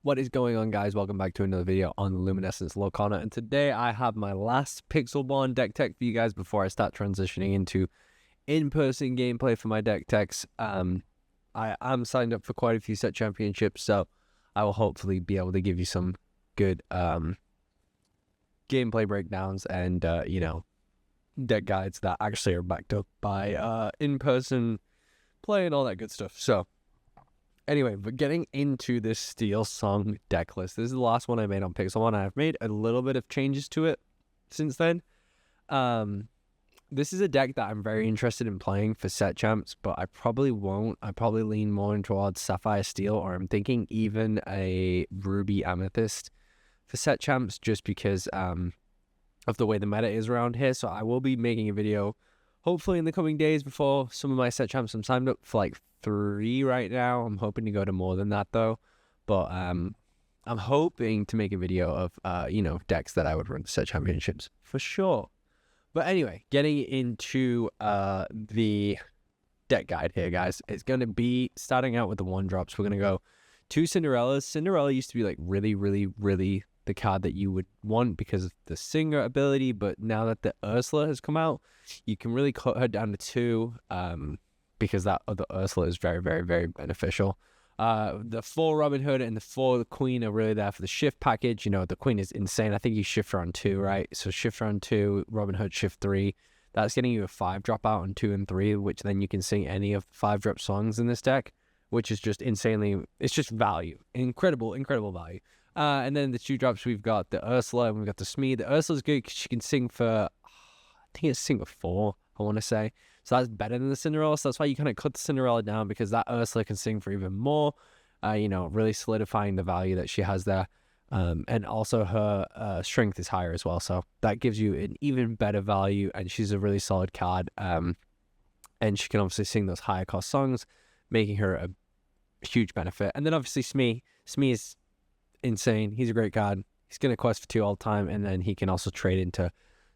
What is going on, guys? Welcome back to another video on the Luminescence LORCANA, and today I have my last Pixelborn deck tech for you guys before I start transitioning into in-person gameplay for my deck techs. I am signed up for quite a few set championships, so I will hopefully be able to give you some good gameplay breakdowns and deck guides that actually are backed up by in-person play and all that good stuff. So anyway, but getting into this Steel Song deck list. This is the last one I made on Pixel One. I've made a little bit of changes to it since then. This is a deck that I'm very interested in playing for set champs, but I probably won't. I probably lean more towards Sapphire Steel, or I'm thinking even a Ruby Amethyst for set champs, just because of the way the meta is around here. So I will be making a video hopefully in the coming days before some of my set champs. I'm signed up for like 3 right now. I'm hoping to go to more than that though, but I'm hoping to make a video of decks that I would run set championships for sure. But anyway, getting into the deck guide here, guys, it's going to be starting out with the 1-drops. We're going to go 2 Cinderellas. Cinderella used to be like really the card that you would want because of the singer ability, but now that the Ursula has come out, you can really cut her down to 2 because that other Ursula is very beneficial. The 4 Robin Hood and the 4 Queen are really there for the shift package. You know, the Queen is insane. I think you shift her on 2, right? So shift her on 2, Robin Hood shift 3. That's getting you a 5-drop out on 2 and 3, which then you can sing any of the 5-drop songs in this deck, which is just insanely, it's just value. Incredible value. And then the 2-drops, we've got the Ursula and we've got the Smee. The Ursula's good because she can sing for, I think it's sing for 4, I want to say. So that's better than the Cinderella. So that's why you kind of cut the Cinderella down, because that Ursula can sing for even more, really solidifying the value that she has there. And also her strength is higher as well. So that gives you an even better value, and she's a really solid card. And she can obviously sing those higher cost songs, making her a huge benefit. And then obviously Smee. Smee is insane. He's a great card. He's going to quest for 2 all the time, and then he can also trade into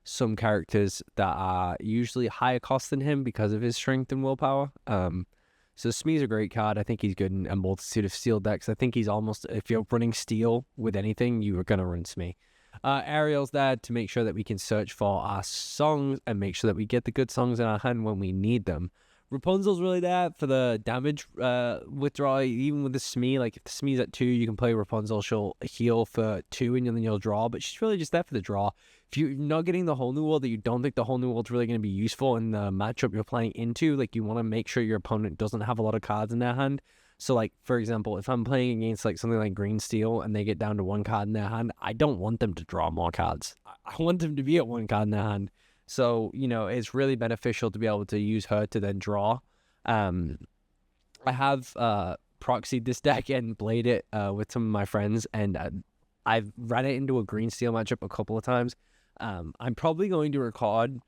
some characters that are usually higher cost than him because of his strength and willpower. So Smee's a great card. I think he's good in a multitude of steel decks. I think he's almost, if you're running steel with anything, you are going to run Smee. Ariel's there to make sure that we can search for our songs and make sure that we get the good songs in our hand when we need them. Rapunzel's really there for the damage withdrawal, even with the Smee. Like if the Smee's at 2, you can play Rapunzel. She'll heal for 2 and then you'll draw, but she's really just there for the draw. If you're not getting the whole new world, that you don't think the whole new world's really going to be useful in the matchup you're playing into, like you want to make sure your opponent doesn't have a lot of cards in their hand. So like, for example, if I'm playing against like something like Green Steel and they get down to 1 card in their hand, I don't want them to draw more cards. I want them to be at 1 card in their hand. So, it's really beneficial to be able to use her to then draw. I have proxied this deck and played it with some of my friends, and I've ran it into a Green Steel matchup a couple of times. I'm probably going to record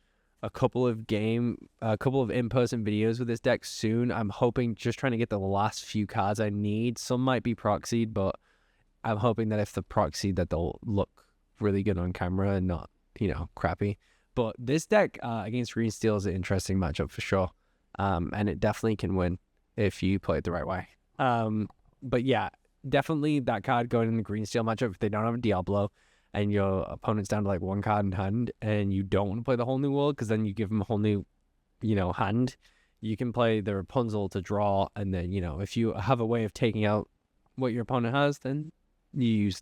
a couple of in-person videos with this deck soon. I'm hoping, just trying to get the last few cards I need. Some might be proxied, but I'm hoping that if they're proxied, that they'll look really good on camera and not, crappy. But this deck against Green Steel is an interesting matchup for sure. And it definitely can win if you play it the right way. But yeah, definitely that card going in the Green Steel matchup, if they don't have a Diablo and your opponent's down to like 1 card in hand and you don't want to play the whole new world, because then you give them a whole new, hand, you can play the Rapunzel to draw. And then, if you have a way of taking out what your opponent has, then you use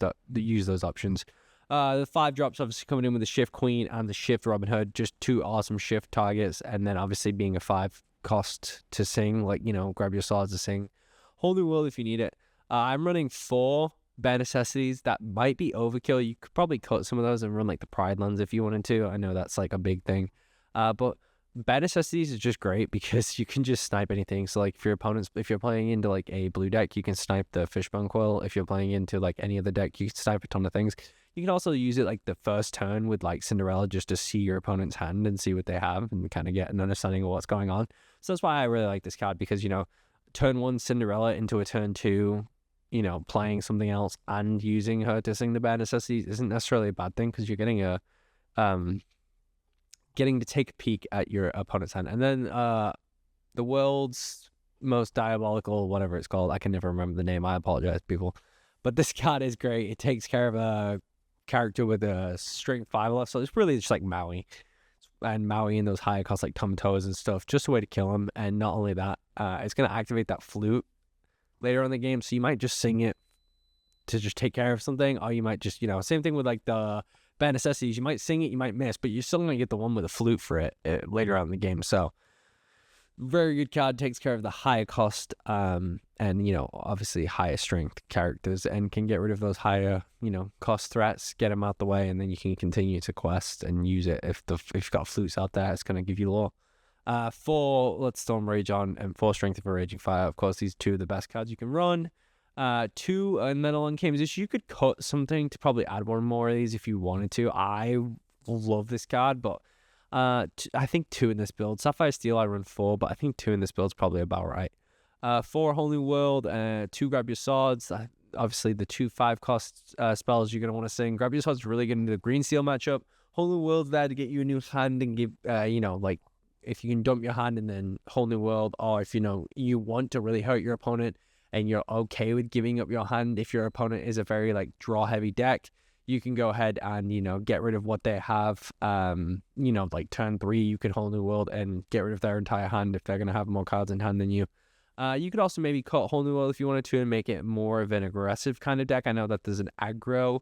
those options. The 5-drops obviously coming in with the Shift Queen and the Shift Robin Hood, just 2 awesome shift targets. And then obviously being a 5 cost to sing, like, grab your swords to sing. Whole new world if you need it. I'm running 4 bare necessities. That might be overkill. You could probably cut some of those and run like the Pride Lands if you wanted to. I know that's like a big thing. But bare necessities is just great because you can just snipe anything. So like if you're playing into like a blue deck, you can snipe the Fishbone Coil. If you're playing into like any other deck, you can snipe a ton of things. You can also use it like the first turn with like Cinderella, just to see your opponent's hand and see what they have and kind of get an understanding of what's going on. So that's why I really like this card, because, turn 1 Cinderella into a turn 2, playing something else and using her to sing the bare necessities isn't necessarily a bad thing, because you're getting getting to take a peek at your opponent's hand. And then the world's most diabolical, whatever it's called, I can never remember the name, I apologize, people. But this card is great. It takes care of a character with a strength 5 left, so it's really just like Maui. And Maui and those higher costs like Tomatoes and stuff, just a way to kill him. And not only that, it's going to activate that flute later in the game, so you might just sing it to just take care of something, or you might just, same thing with like the bad necessities. You might sing it, you might miss, but you're still going to get the one with the flute for it later on in the game. So very good card, takes care of the higher cost and obviously higher strength characters, and can get rid of those higher cost threats, get them out the way, and then you can continue to quest and use it. If you've got flutes out there, it's going to give you lore. 4 Let's Storm Rage on, and 4 Strength of a Raging Fire. Of course, these 2 are the best cards you can run. 2 Metal Uncame Position. You could cut something to probably add one more of these if you wanted to. I love this card, but I think 2 in this build. Sapphire Steel I run 4, but I think 2 in this build is probably about right. 4 Whole New World, 2 Grab Your Swords. Obviously the 2 5-cost spells you're going to want to sing. Grab Your Swords really good into the Green Steel matchup. Whole New World's there to get you a new hand and give, like if you can dump your hand and then Whole New World, or if you want to really hurt your opponent and you're okay with giving up your hand if your opponent is a very like draw heavy deck, you can go ahead and get rid of what they have. Like turn 3 you can Whole New World and get rid of their entire hand if they're going to have more cards in hand than you. You could also maybe cut Whole New World if you wanted to and make it more of an aggressive kind of deck. I know that there's an aggro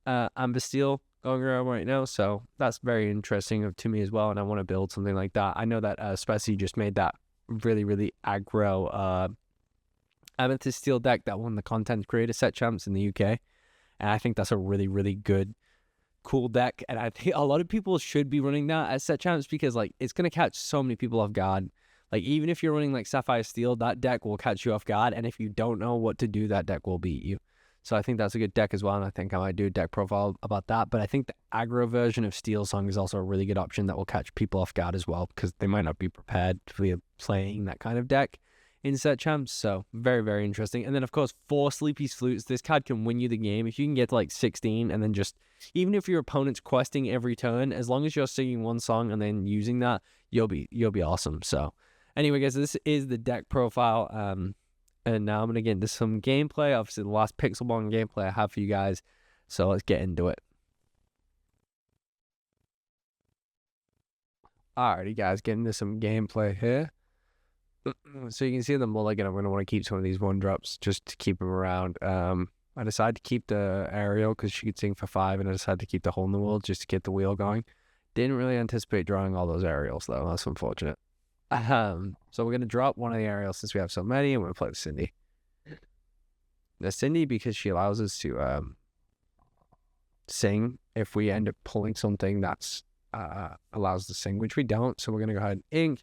Amber Steel going around right now, so that's very interesting to me as well, and I want to build something like that. I know that Speci just made that really, really aggro Amethyst Steel deck that won the Content Creator Set Champs in the UK, and I think that's a really, really good, cool deck, and I think a lot of people should be running that as Set Champs because like it's going to catch so many people off guard. Like even if you're running like Sapphire Steel, that deck will catch you off guard, and if you don't know what to do, that deck will beat you. So I think that's a good deck as well, and I think I might do a deck profile about that. But I think the aggro version of Steel Song is also a really good option that will catch people off guard as well, because they might not be prepared for playing that kind of deck in Set Champs. So very, very interesting. And then of course 4 Sleepy's Flutes. This card can win you the game if you can get to like 16, and then just even if your opponent's questing every turn, as long as you're singing one song and then using that, you'll be awesome. So anyway, guys, this is the deck profile. And now I'm going to get into some gameplay. Obviously, the last Pixelmon gameplay I have for you guys. So let's get into it. Alrighty, guys, getting into some gameplay here. So you can see the mulligan. I'm going to want to keep some of these 1-drops just to keep them around. I decided to keep the Ariel because she could sing for 5, and I decided to keep the Whole New World just to get the wheel going. Didn't really anticipate drawing all those Ariels, though. That's unfortunate. So we're going to drop one of the Ariels since we have so many, and we're going to play the Cindy. The Cindy, because she allows us to sing if we end up pulling something that's allows us to sing, which we don't. So we're going to go ahead and ink.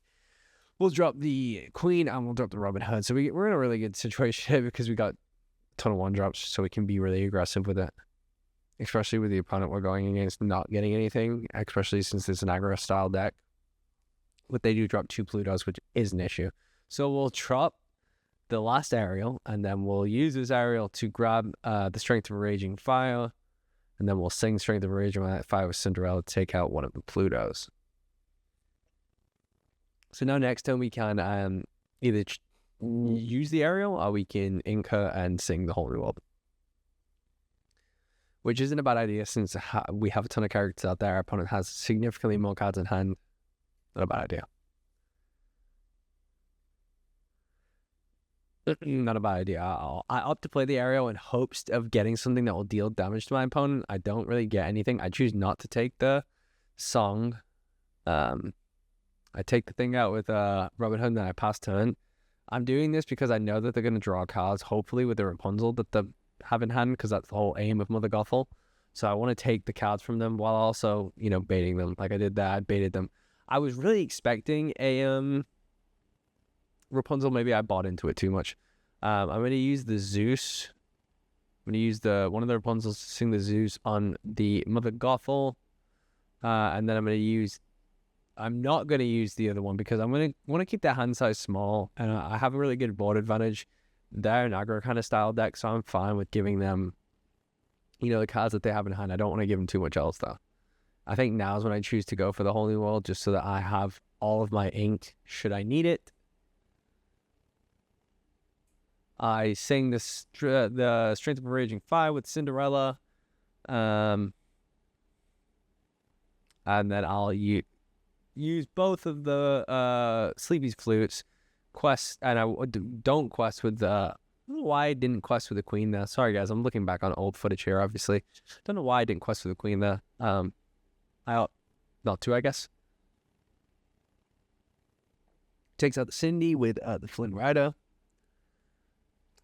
We'll drop the Queen, and we'll drop the Robin Hood. So we're in a really good situation here because we got a ton of 1-drops, so we can be really aggressive with it. Especially with the opponent we're going against not getting anything, especially since it's an aggro style deck. But they do drop 2 Plutos, which is an issue. So we'll drop the last Ariel, and then we'll use this Ariel to grab the Strength of a Raging Fire, and then we'll sing Strength of a Raging Fire with Cinderella to take out one of the Plutos. So now next turn we can either use the Ariel, or we can ink her and sing the Whole New World. Which isn't a bad idea since we have a ton of characters out there. Our opponent has significantly more cards in hand. Not a bad idea. Not a bad idea at all. I opt to play the Ariel in hopes of getting something that will deal damage to my opponent. I don't really get anything. I choose not to take the song. I take the thing out with Robin Hood, and then I pass turn. I'm doing this because I know that they're going to draw cards, hopefully with the Rapunzel that they have in hand, because that's the whole aim of Mother Gothel. So I want to take the cards from them while also, baiting them. Like I did that, I baited them. I was really expecting a Rapunzel. Maybe I bought into it too much. I'm going to use the Zeus. I'm going to use one of the Rapunzels to sing the Zeus on the Mother Gothel. And then I'm not going to use the other one because I'm going to want to keep their hand size small. And I have a really good board advantage. They're an aggro kind of style deck, so I'm fine with giving them, the cards that they have in hand. I don't want to give them too much else, though. I think now is when I choose to go for the Whole New World, just so that I have all of my ink should I need it. I sing the Strength of a Raging Fire with Cinderella. And then I'll use both of the Sleepy's flutes, quest, and I don't quest with the. I don't know why I didn't quest with the Queen there. Sorry guys, I'm looking back on old footage here. Obviously, don't know why I didn't quest with the Queen there. I ought not to, I guess. Takes out the Cindy with the Flynn Rider,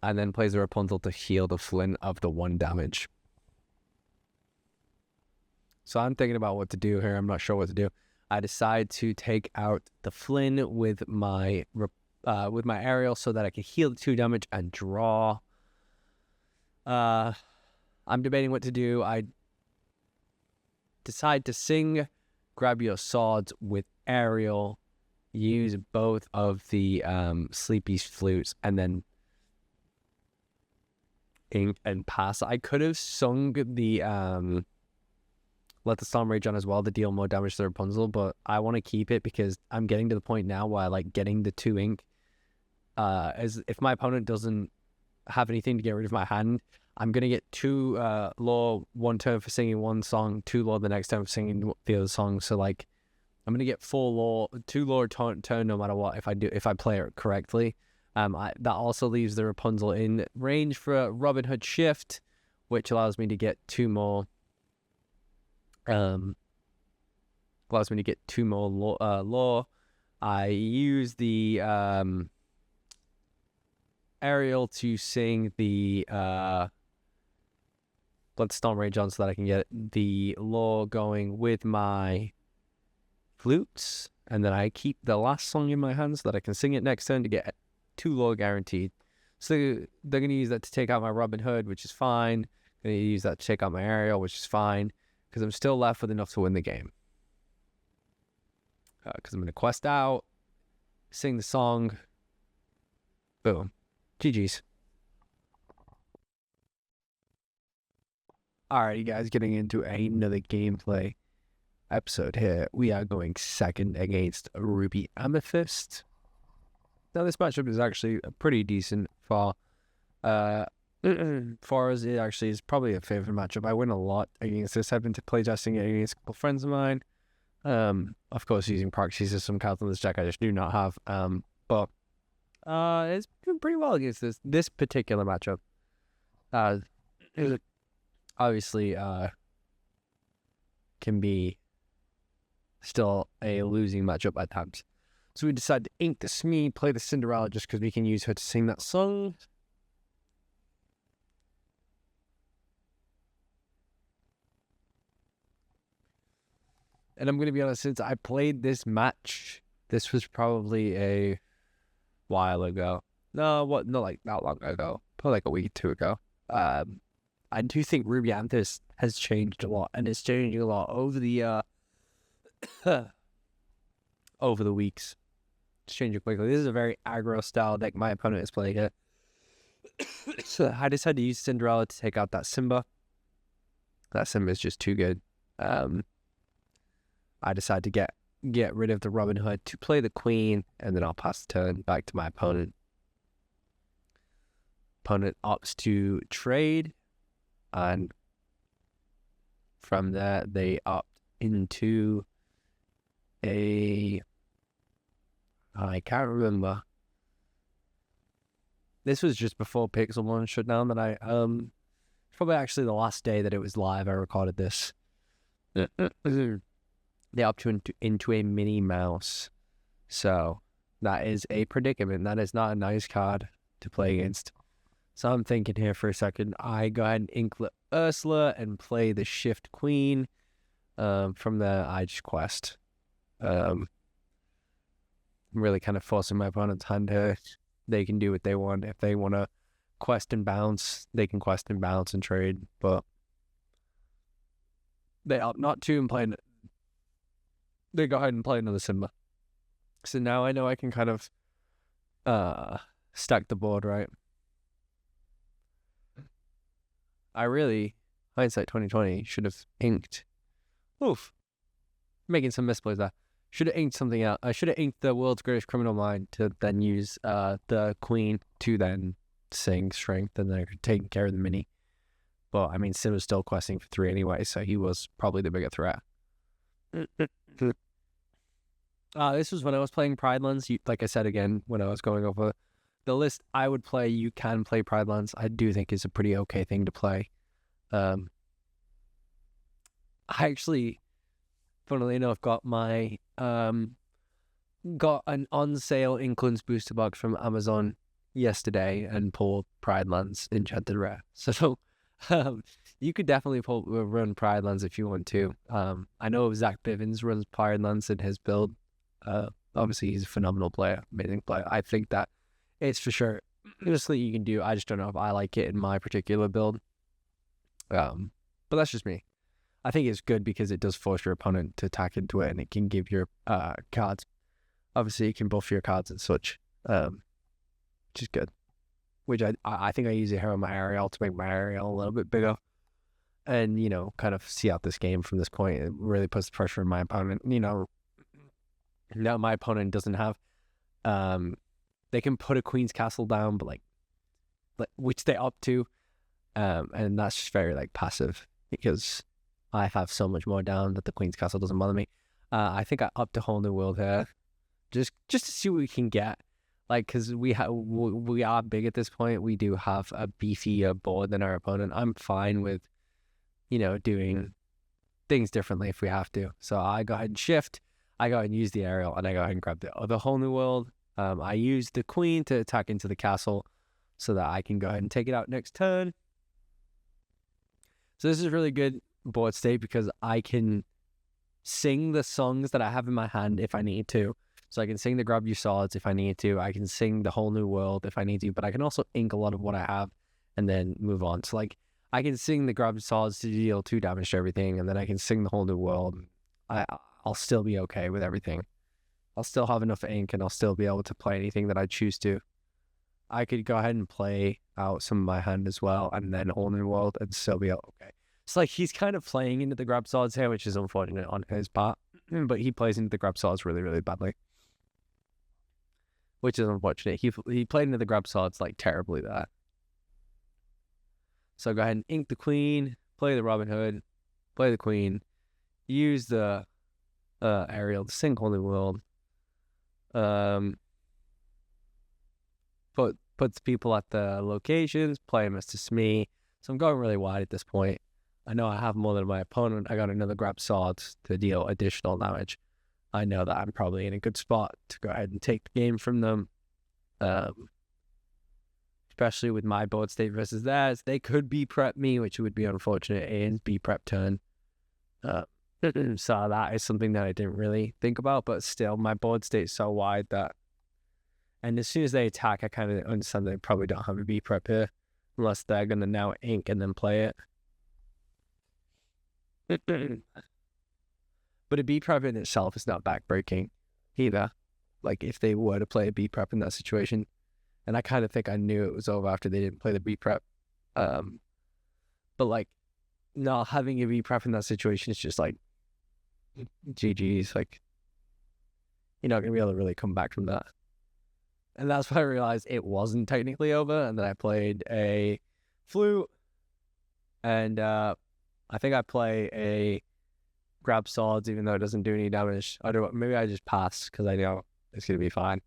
and then plays the Rapunzel to heal the Flynn of the 1 damage. So I'm thinking about what to do here. I'm not sure what to do. I decide to take out the Flynn with my aerial so that I can heal the 2 damage and draw. I'm debating what to do. I decide to sing Grab Your Swords with aerial, use both of the Sleepy's flutes, and then ink and pass. I could have sung the Let the Storm Rage on as well to deal more damage to Rapunzel, but I want to keep it because I'm getting to the point now where I like getting the 2 ink. As if my opponent doesn't have anything to get rid of my hand, I'm gonna get 2 lore 1 turn for singing 1 song, 2 lore the next turn for singing the other song. So like, I'm gonna get 4 lore, 2 lore turn no matter what if I play it correctly. That also leaves the Rapunzel in range for a Robin Hood shift, which allows me to get 2 more. Allows me to get 2 more lore. I use the aerial to sing the Bloodstorm Rage on so that I can get the lore going with my flutes, and then I keep the last song in my hand so that I can sing it next turn to get 2 lore guaranteed. So they're going to use that to take out my Robin Hood, which is fine. Going to use that to take out my aerial, which is fine, because I'm still left with enough to win the game. Because I'm going to quest out, sing the song, boom. GG's. Alrighty guys, getting into another gameplay episode here. We are going second against Ruby Amethyst. Now this matchup is actually a pretty decent for us. It actually is probably a favorite matchup. I win a lot against this. I've been playtesting it against a couple friends of mine. Of course using proxy system cards on this deck I just do not have. But it's been pretty well against this particular matchup. It obviously can be still a losing matchup at times. So we decided to ink the Smee, play the Cinderella just because we can use her to sing that song. And I'm going to be honest, since I played this match, this was probably a while ago. No, not like that long ago. Probably like a week or 2 ago. I do think Ruby Amethyst has changed a lot, and it's changing a lot over the over the weeks. It's changing quickly. This is a very aggro style deck my opponent is playing here. So I decided to use Cinderella to take out that Simba. That Simba is just too good. I decided to get rid of the Robin Hood to play the Queen, and then I'll pass the turn back to my opponent. Opponent opts to trade, and from there they opt into a... I can't remember. This was just before Pixel 1 shut down that I... probably actually the last day that it was live I recorded this. They opt into a Minnie Mouse. So that is a predicament. That is not a nice card to play against. So I'm thinking here for a second. I go ahead and inklet Ursula and play the Shift Queen. From there, I just quest. I'm really kind of forcing my opponent's hand here. They can do what they want. If they want to quest and bounce, they can quest and bounce and trade. But they opt not to and play. They go ahead and play another Simba. So now I know I can kind of stack the board right. I really, hindsight 2020, should have inked. Oof. Making some misplays there. Should have inked something out. I should have inked the World's Greatest Criminal Mind to then use the Queen to then Sing strength, and they're taking care of the mini. But I mean, Sin was still questing for 3 anyway, so he was probably the bigger threat. This was when I was playing Pride Lands. Like I said again, when I was going over the list, I would play. You can play Pride Lands. I do think it's a pretty okay thing to play. I actually, funnily enough, got my got an on sale Inklands booster box from Amazon yesterday and pulled Pride Lands Enchanted Rare. So you could definitely run Pride Lands if you want to. I know Zach Bivens runs Pride Lands in his build. Obviously he's a phenomenal player, amazing player. I think that it's for sure honestly you can do. I just don't know if I like it in my particular build. But that's just me. I think it's good because it does force your opponent to attack into it, and it can give your cards. Obviously, it can buff your cards and such, which is good. Which I think I use it here on my Ariel to make my Ariel a little bit bigger, and kind of see out this game from this point. It really puts the pressure on my opponent. Now my opponent doesn't have, they can put a Queen's Castle down, but like which they opt to, and that's just very passive because I have so much more down that the Queen's Castle doesn't bother me. I think I upped a whole new world here, just to see what we can get. Because we are big at this point. We do have a beefier board than our opponent. I'm fine with, doing things differently if we have to. So I go ahead and shift. I go ahead and use the aerial, and I go ahead and grab the other whole new world. I use the queen to attack into the castle so that I can go ahead and take it out next turn. So this is really good board state because I can sing the songs that I have in my hand if I need to. So I can sing the Grab You Swords if I need to. I can sing the whole new world if I need to, but I can also ink a lot of what I have and then move on. So I can sing the Grab You Swords to deal 2 damage to everything, and then I can sing the whole new world. I'll still be okay with everything. I'll still have enough ink, and I'll still be able to play anything that I choose to. I could go ahead and play out some of my hand as well, and then whole new world, and still be okay. It's he's kind of playing into the Grab Swords here, which is unfortunate on his part, but he plays into the Grab Swords really, really badly. Which is unfortunate. He played into the Grab Swords terribly there. So go ahead and ink the Queen, play the Robin Hood, play the Queen, use the aerial to sing Holy World. Puts people at the locations, play Mr. Smee. So I'm going really wide at this point. I know I have more than my opponent. I got another Grab Swords to deal additional damage. I know that I'm probably in a good spot to go ahead and take the game from them. Especially with my board state versus theirs. They could B prep me, which would be unfortunate. A and B prep turn. So that is something that I didn't really think about, but still my board state is so wide that, and as soon as they attack, I kind of understand they probably don't have a B prep here unless they're going to now ink and then play it. But a B prep in itself is not backbreaking either. If they were to play a B prep in that situation, and I kind of think I knew it was over after they didn't play the B prep. But not having a B prep in that situation is just GG's. You're not gonna be able to really come back from that. And that's when I realized it wasn't technically over, and then I played a flute, and I think I play a Grab Swords even though it doesn't do any damage. Maybe I just pass because I know it's gonna be fine.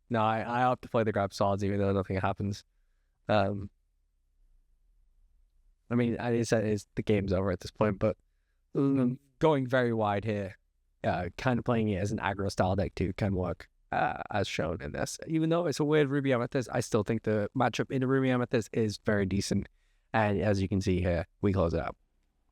No, I opt to play the Grab Swords even though nothing happens. I mean, the game's over at this point, but going very wide here, kind of playing it as an aggro style deck too can work, as shown in this. Even though it's a weird Ruby Amethyst, I still think the matchup in the Ruby Amethyst is very decent. And as you can see here, we close it out.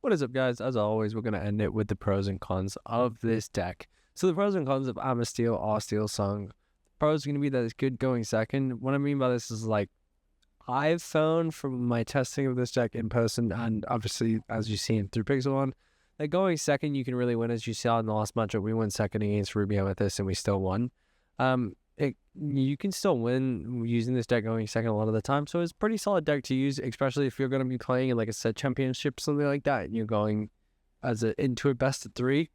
What is up, guys? As always, we're going to end it with the pros and cons of this deck. So the pros and cons of Amasteel or Steel Song. The pros are going to be that it's good going second. What I mean by this is I've found from my testing of this deck in person, and obviously as you see through Pixel One, that going second you can really win. As you saw in the last matchup, we went second against Ruby Amethyst and we still won. You can still win using this deck going second a lot of the time, so it's a pretty solid deck to use, especially if you're going to be playing in a set championship, something like that, and you're going into a best of 3.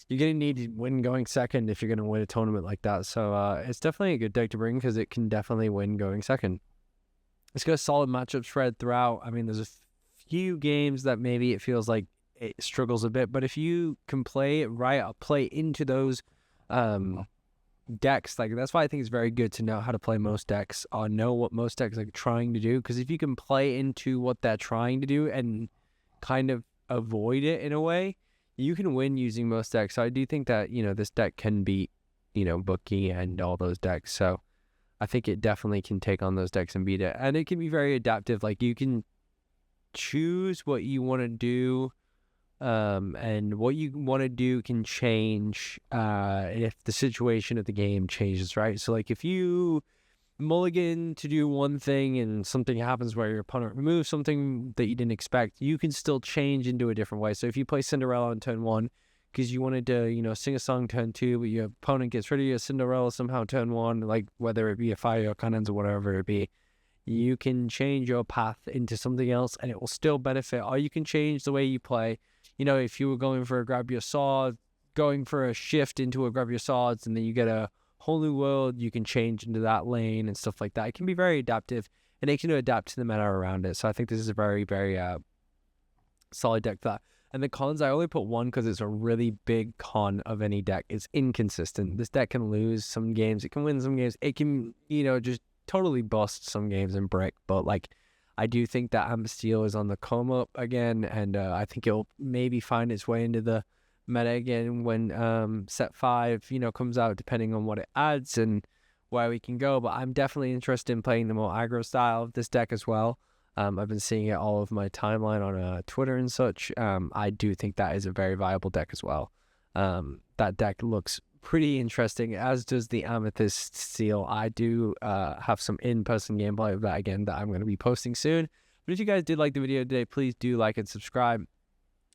you're going to need to win going second if you're going to win a tournament like that. So it's definitely a good deck to bring because it can definitely win going second. It's got a solid matchup spread throughout. I mean, there's a few games that maybe it feels like it struggles a bit, but if you can play it right, I'll play into those decks. Like, that's why I think it's very good to know how to play most decks or know what most decks are trying to do, because if you can play into what they're trying to do and kind of avoid it in a way, you can win using most decks. So I do think that, you know, this deck can beat, you know, Bookie and all those decks. So I think it definitely can take on those decks and beat it. And it can be very adaptive. Like, you can choose what you want to do, and what you want to do can change if the situation of the game changes, right? So, like, if you mulligan to do one thing and something happens where your opponent removes something that you didn't expect, you can still change into a different way. So if you play Cinderella on turn 1 because you wanted to, you know, sing a song turn 2, but your opponent gets rid of your Cinderella somehow turn 1, like whether it be a fire or cannons or whatever it be, you can change your path into something else and it will still benefit. Or you can change the way you play. You know, if you were going for a grab your sword, going for a shift into a grab your swords, and then you get a whole new world, you can change into that lane and stuff like that. It can be very adaptive, and it can adapt to the meta around it. So I think this is a very, very solid deck for that. And the cons, I only put one because it's a really big con of any deck. It's inconsistent. This deck can lose some games. It can win some games. It can, you know, just totally bust some games and brick. But, like, I do think that Amber Steel is on the come up again, and I think it'll maybe find its way into the meta again when set 5, you know, comes out, depending on what it adds and where we can go. But I'm definitely interested in playing the more aggro style of this deck as well. I've been seeing it all of my timeline on Twitter and such. I do think that is a very viable deck as well. That deck looks pretty interesting, as does the Amethyst Steel. I do have some in-person gameplay of that again that I'm going to be posting soon. But if you guys did like the video today, please do like and subscribe.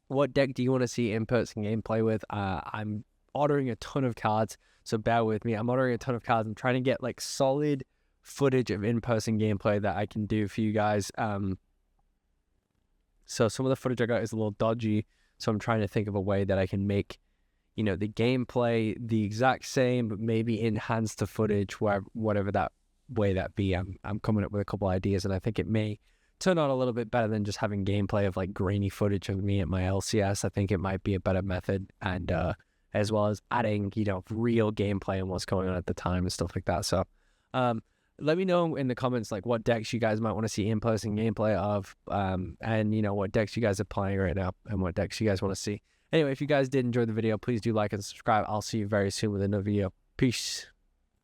What deck do you want to see in-person gameplay with? I'm ordering a ton of cards, so bear with me. I'm ordering a ton of cards. I'm trying to get, like, solid footage of in-person gameplay that I can do for you guys. So some of the footage I got is a little dodgy, so I'm trying to think of a way that I can make, you know, the gameplay the exact same, but maybe enhance the footage, whatever that way that be. I'm coming up with a couple ideas, and I think it may turn out a little bit better than just having gameplay of, like, grainy footage of me at my LCS. I think it might be a better method, and as well as adding, you know, real gameplay and what's going on at the time and stuff like that. So let me know in the comments, like, what decks you guys might want to see in-person gameplay of, and, you know, what decks you guys are playing right now and what decks you guys want to see. Anyway, if you guys did enjoy the video, please do like and subscribe. I'll see you very soon with another video. Peace.